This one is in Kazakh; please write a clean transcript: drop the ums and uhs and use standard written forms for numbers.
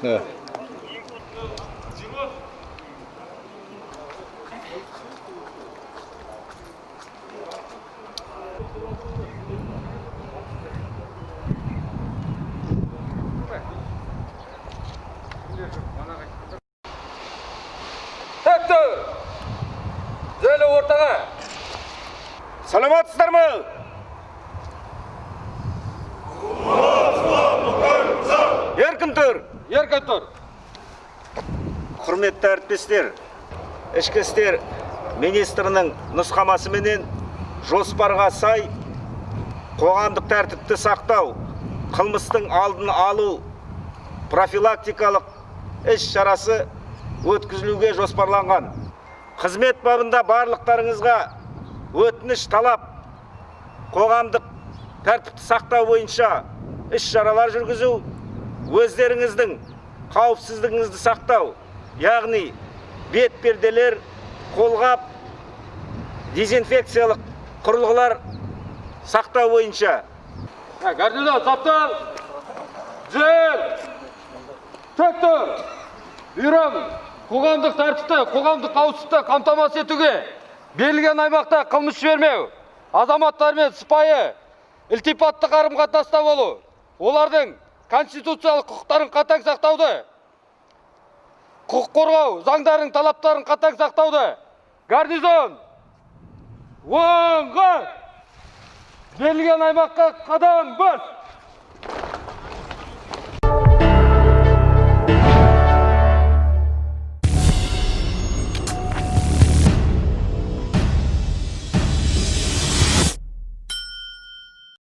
네. Tektir! Zöyle ortaga! Саламатсыздар ма? Еркін тұр. Еркін тұр! Құрметті әріптестер, ішкі істер министрінің нұсқамасыменен жоспарға сай қоғамдық тәртіпті сақтау, қылмыстың алдын алу профилактикалық іс шарасы өткізілуге жоспарланған. Қызмет бабында барлықтарыңызға өтініш талап, қоғамдық тәртіпті сақтау бойынша іс шаралар жүргізу, өздеріңіздің қауіпсіздігіңізді сақтау, яғни бетперделер, қолғап, дезинфекциялық құрылғылар сақтау бойынша. Garnizon, saptal! Жер! Tektir! Бұйырамын! Қоғамдық тәртіпті, қоғамдық қауіпсіздікті қамтамасыз етуге берілген аймақта қылмыс жібермеу, азаматтармен сыпайы, ілтипатты қарым-қатынаста болу, олардың конституциялық құқықтарын қатаң сақтауды, құқық қорғау заңдарының талаптарын қатаң сақтауды. Гарнизон! Оңға! Берілген аймаққа қадам бас!